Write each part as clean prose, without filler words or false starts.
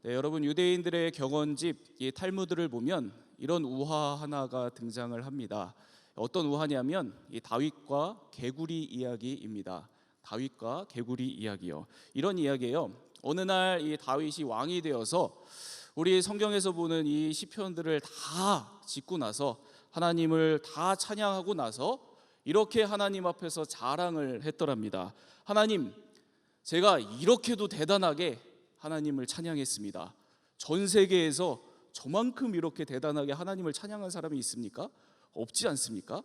네, 여러분 유대인들의 격언집 이 탈무드를 보면 이런 우화 하나가 등장을 합니다. 어떤 우화냐면 이 다윗과 개구리 이야기입니다. 다윗과 개구리 이야기요. 이런 이야기예요. 어느 날 이 다윗이 왕이 되어서 우리 성경에서 보는 이 시편들을 다 짓고 나서 하나님을 다 찬양하고 나서 이렇게 하나님 앞에서 자랑을 했더랍니다. 하나님, 제가 이렇게도 대단하게 하나님을 찬양했습니다. 전 세계에서 저만큼 이렇게 대단하게 하나님을 찬양한 사람이 있습니까? 없지 않습니까?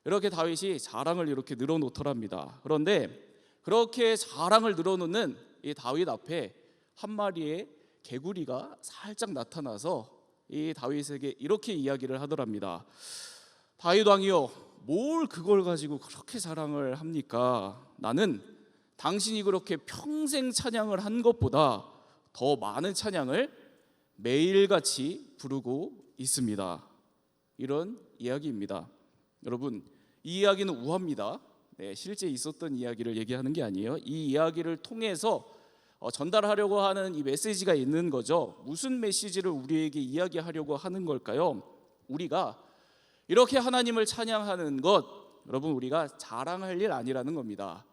이렇게 다윗이 자랑을 이렇게 늘어놓더랍니다. 그런데 그렇게 자랑을 늘어놓는 이 다윗 앞에 한 마리의 개구리가 살짝 나타나서 이 다윗에게 이렇게 이야기를 하더랍니다. 다윗 왕이여, 뭘 그걸 가지고 그렇게 자랑을 합니까? 나는 당신이 그렇게 평생 찬양을 한 것보다 더 많은 찬양을 매일같이 부르고 있습니다. 이런 이야기입니다. 여러분, 이 이야기는 우화입니다. 네, 실제 있었던 이야기를 얘기하는 게 아니에요. 이 이야기를 통해서 전달하려고 하는 이 메시지가 있는 거죠. 무슨 메시지를 우리에게 이야기하려고 하는 걸까요? 우리가 이렇게 하나님을 찬양하는 것, 여러분, 우리가 자랑할 일 아니라는 겁니다.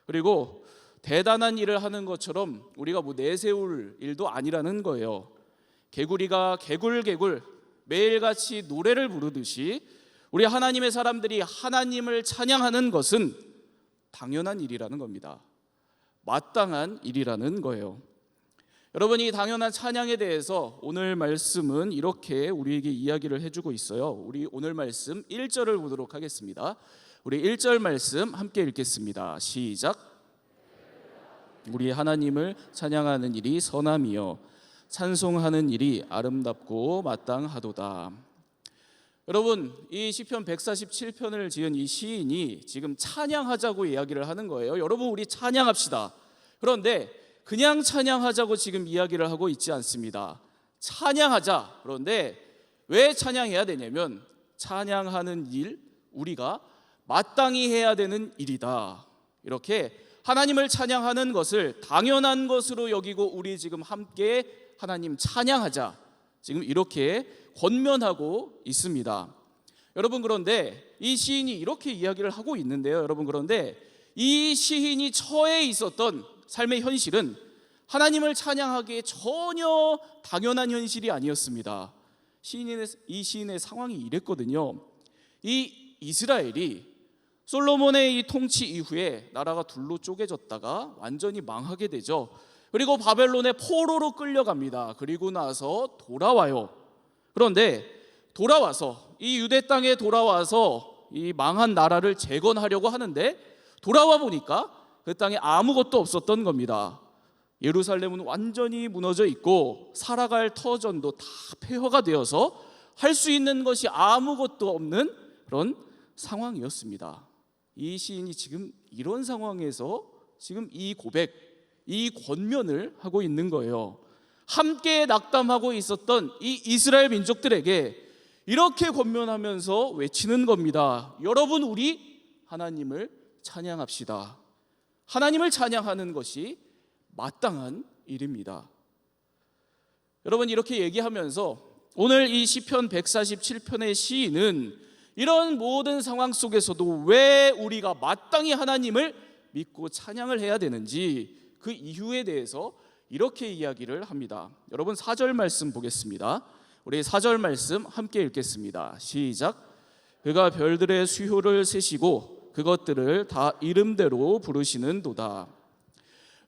그리고 대단한 일을 하는 것처럼 우리가 내세울 일도 아니라는 거예요. 개구리가 개굴개굴 매일같이 노래를 부르듯이 우리 하나님의 사람들이 하나님을 찬양하는 것은 당연한 일이라는 겁니다. 마땅한 일이라는 거예요. 여러분, 이 당연한 찬양에 대해서 오늘 말씀은 이렇게 우리에게 이야기를 해주고 있어요. 우리 오늘 말씀 1절을 보도록 하겠습니다. 우리 1절 말씀 함께 읽겠습니다. 시작. 우리 하나님을 찬양하는 일이 선함이요 찬송하는 일이 아름답고 마땅하도다. 여러분, 이 시편 147편을 지은 이 시인이 지금 찬양하자고 이야기를 하는 거예요. 여러분, 우리 찬양합시다. 그런데 그냥 찬양하자고 지금 이야기를 하고 있지 않습니다. 찬양하자. 그런데 왜 찬양해야 되냐면 찬양하는 일, 우리가 마땅히 해야 되는 일이다. 이렇게 하나님을 찬양하는 것을 당연한 것으로 여기고 우리 지금 함께 하나님 찬양하자, 지금 이렇게 권면하고 있습니다. 여러분, 그런데 이 시인이 이렇게 이야기를 하고 있는데요. 여러분, 그런데 이 시인이 처해 있었던 삶의 현실은 하나님을 찬양하기에 전혀 당연한 현실이 아니었습니다. 이 시인의 상황이 이랬거든요. 이 이스라엘이 솔로몬의 이 통치 이후에 나라가 둘로 쪼개졌다가 완전히 망하게 되죠. 그리고 바벨론의 포로로 끌려갑니다. 그리고 나서 돌아와요. 그런데 돌아와서 이 유대 땅에 돌아와서 이 망한 나라를 재건하려고 하는데 돌아와 보니까 그 땅에 아무것도 없었던 겁니다. 예루살렘은 완전히 무너져 있고 살아갈 터전도 다 폐허가 되어서 할 수 있는 것이 아무것도 없는 그런 상황이었습니다. 이 시인이 지금 이런 상황에서 지금 이 고백, 이 권면을 하고 있는 거예요. 함께 낙담하고 있었던 이 이스라엘 민족들에게 이렇게 권면하면서 외치는 겁니다. 여러분, 우리 하나님을 찬양합시다. 하나님을 찬양하는 것이 마땅한 일입니다. 여러분, 이렇게 얘기하면서 오늘 이 시편 147편의 시인은 이런 모든 상황 속에서도 왜 우리가 마땅히 하나님을 믿고 찬양을 해야 되는지 그 이유에 대해서 이렇게 이야기를 합니다. 여러분, 4절 말씀 보겠습니다. 우리 4절 말씀 함께 읽겠습니다. 시작. 그가 별들의 수효를 세시고 그것들을 다 이름대로 부르시는도다.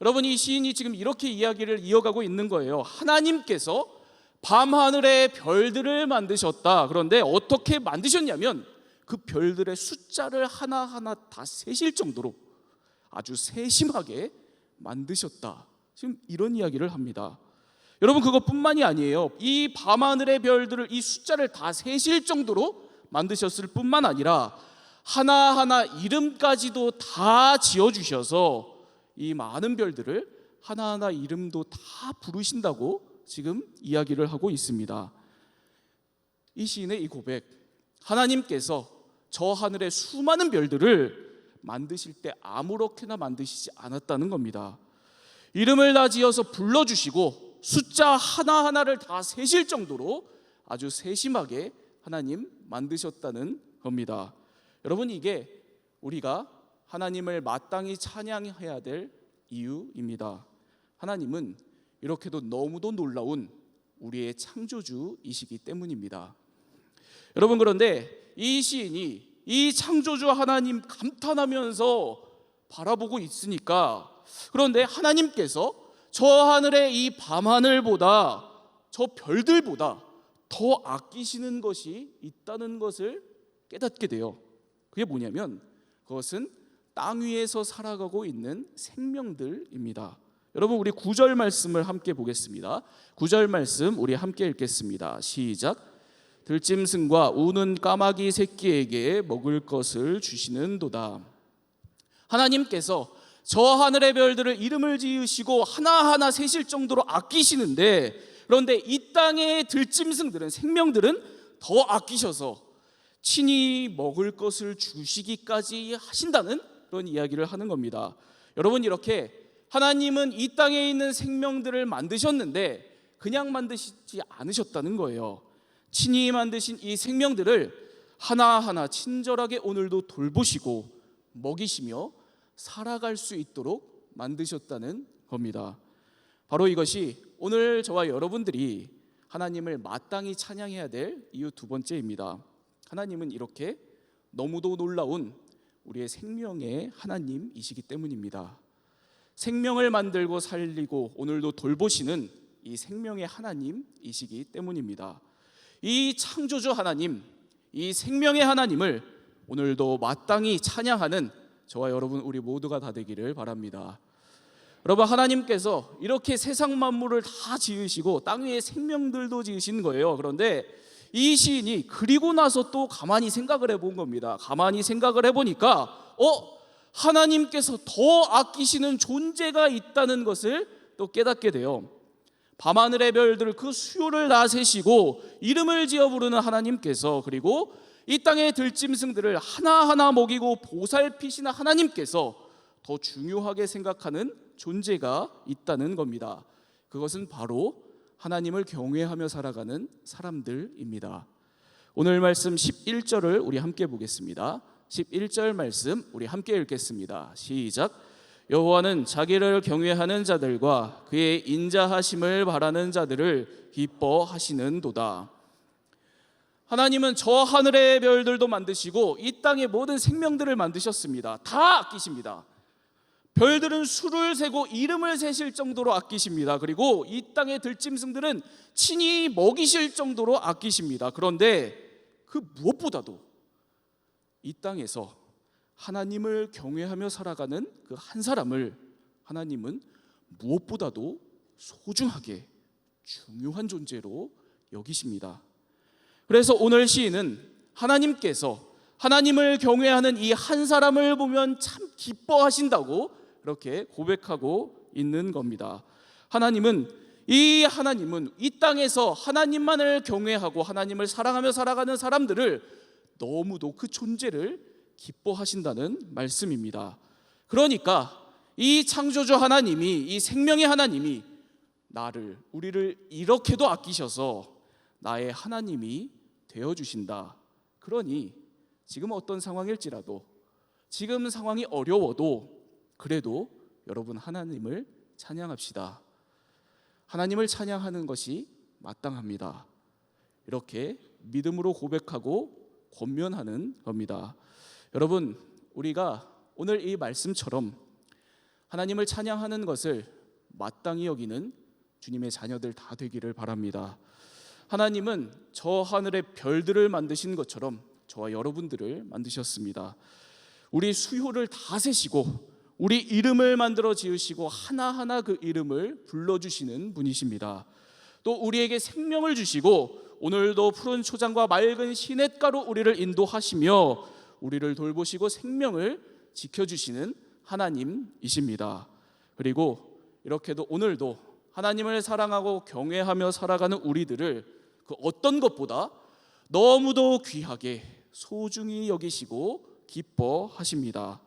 여러분, 이 시인이 지금 이렇게 이야기를 이어가고 있는 거예요. 하나님께서 밤하늘의 별들을 만드셨다. 그런데 어떻게 만드셨냐면 그 별들의 숫자를 하나하나 다 세실 정도로 아주 세심하게 만드셨다. 지금 이런 이야기를 합니다. 여러분, 그것뿐만이 아니에요. 이 밤하늘의 별들을 이 숫자를 다 세실 정도로 만드셨을 뿐만 아니라 하나하나 이름까지도 다 지어주셔서 이 많은 별들을 하나하나 이름도 다 부르신다고 지금 이야기를 하고 있습니다. 이 시인의 이 고백, 하나님께서 저 하늘의 수많은 별들을 만드실 때 아무렇게나 만드시지 않았다는 겁니다. 이름을 다 지어서 불러주시고 숫자 하나하나를 다 세실 정도로 아주 세심하게 하나님 만드셨다는 겁니다. 여러분, 이게 우리가 하나님을 마땅히 찬양해야 될 이유입니다. 하나님은 이렇게도 너무도 놀라운 우리의 창조주이시기 때문입니다. 여러분, 그런데 이 시인이 이 창조주 하나님 감탄하면서 바라보고 있으니까, 그런데 하나님께서 저 하늘의 이 밤하늘보다 저 별들보다 더 아끼시는 것이 있다는 것을 깨닫게 돼요. 그게 뭐냐면 그것은 땅 위에서 살아가고 있는 생명들입니다. 여러분, 우리 9절 말씀을 함께 보겠습니다. 9절 말씀 우리 함께 읽겠습니다. 시작. 들짐승과 우는 까마귀 새끼에게 먹을 것을 주시는도다. 하나님께서 저 하늘의 별들을 이름을 지으시고 하나하나 세실 정도로 아끼시는데, 그런데 이 땅의 들짐승들은, 생명들은 더 아끼셔서 친히 먹을 것을 주시기까지 하신다는 그런 이야기를 하는 겁니다. 여러분, 이렇게 하나님은 이 땅에 있는 생명들을 만드셨는데 그냥 만드시지 않으셨다는 거예요. 친히 만드신 이 생명들을 하나하나 친절하게 오늘도 돌보시고 먹이시며 살아갈 수 있도록 만드셨다는 겁니다. 바로 이것이 오늘 저와 여러분들이 하나님을 마땅히 찬양해야 될 이유 두 번째입니다. 하나님은 이렇게 너무도 놀라운 우리의 생명의 하나님이시기 때문입니다. 생명을 만들고 살리고 오늘도 돌보시는 이 생명의 하나님이시기 때문입니다. 이 창조주 하나님, 이 생명의 하나님을 오늘도 마땅히 찬양하는 저와 여러분 우리 모두가 다 되기를 바랍니다. 여러분, 하나님께서 이렇게 세상 만물을 다 지으시고 땅 위에 생명들도 지으신 거예요. 그런데 이 시인이 그리고 나서 또 가만히 생각을 해본 겁니다. 가만히 생각을 해보니까 하나님께서 더 아끼시는 존재가 있다는 것을 또 깨닫게 돼요. 밤하늘의 별들 그 수요를 다 세시고 이름을 지어 부르는 하나님께서, 그리고 이 땅의 들짐승들을 하나하나 먹이고 보살피시는 하나님께서 더 중요하게 생각하는 존재가 있다는 겁니다. 그것은 바로 하나님을 경외하며 살아가는 사람들입니다. 오늘 말씀 11절을 우리 함께 보겠습니다. 11절 말씀 우리 함께 읽겠습니다. 시작. 여호와는 자기를 경외하는 자들과 그의 인자하심을 바라는 자들을 기뻐하시는도다. 하나님은 저 하늘의 별들도 만드시고 이 땅의 모든 생명들을 만드셨습니다. 다 아끼십니다. 별들은 수를 세고 이름을 세실 정도로 아끼십니다. 그리고 이 땅의 들짐승들은 친히 먹이실 정도로 아끼십니다. 그런데 그 무엇보다도 이 땅에서 하나님을 경외하며 살아가는 그 한 사람을 하나님은 무엇보다도 소중하게 중요한 존재로 여기십니다. 그래서 오늘 시인은 하나님께서 하나님을 경외하는 이 한 사람을 보면 참 기뻐하신다고 그렇게 고백하고 있는 겁니다. 하나님은 이 땅에서 하나님만을 경외하고 하나님을 사랑하며 살아가는 사람들을 너무도 그 존재를 기뻐하신다는 말씀입니다. 그러니까 이 창조주 하나님이, 이 생명의 하나님이 우리를 이렇게도 아끼셔서 나의 하나님이 되어주신다. 그러니 지금 어떤 상황일지라도, 지금 상황이 어려워도 그래도 여러분 하나님을 찬양합시다. 하나님을 찬양하는 것이 마땅합니다. 이렇게 믿음으로 고백하고 권면하는 겁니다. 여러분, 우리가 오늘 이 말씀처럼 하나님을 찬양하는 것을 마땅히 여기는 주님의 자녀들 다 되기를 바랍니다. 하나님은 저 하늘의 별들을 만드신 것처럼 저와 여러분들을 만드셨습니다. 우리 수요를 다 세시고 우리 이름을 만들어 지으시고 하나하나 그 이름을 불러주시는 분이십니다. 또 우리에게 생명을 주시고 오늘도 푸른 초장과 맑은 시냇가로 우리를 인도하시며 우리를 돌보시고 생명을 지켜주시는 하나님이십니다. 그리고 이렇게도 오늘도 하나님을 사랑하고 경외하며 살아가는 우리들을 그 어떤 것보다 너무도 귀하게 소중히 여기시고 기뻐하십니다.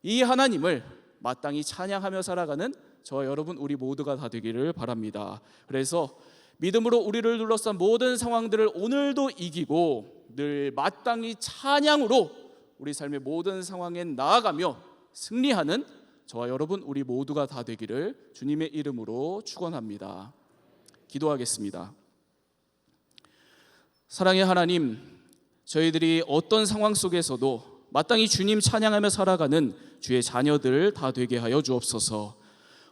이 하나님을 마땅히 찬양하며 살아가는 저와 여러분 우리 모두가 다 되기를 바랍니다. 그래서 믿음으로 우리를 둘러싼 모든 상황들을 오늘도 이기고 늘 마땅히 찬양으로 우리 삶의 모든 상황에 나아가며 승리하는 저와 여러분 우리 모두가 다 되기를 주님의 이름으로 축원합니다. 기도하겠습니다. 사랑의 하나님, 저희들이 어떤 상황 속에서도 마땅히 주님 찬양하며 살아가는 주의 자녀들 다 되게 하여 주옵소서.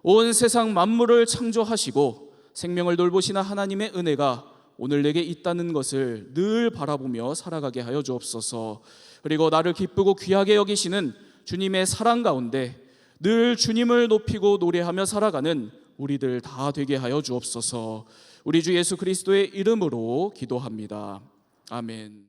온 세상 만물을 창조하시고 생명을 돌보시는 하나님의 은혜가 오늘 내게 있다는 것을 늘 바라보며 살아가게 하여 주옵소서. 그리고 나를 기쁘고 귀하게 여기시는 주님의 사랑 가운데 늘 주님을 높이고 노래하며 살아가는 우리들 다 되게 하여 주옵소서. 우리 주 예수 그리스도의 이름으로 기도합니다. 아멘.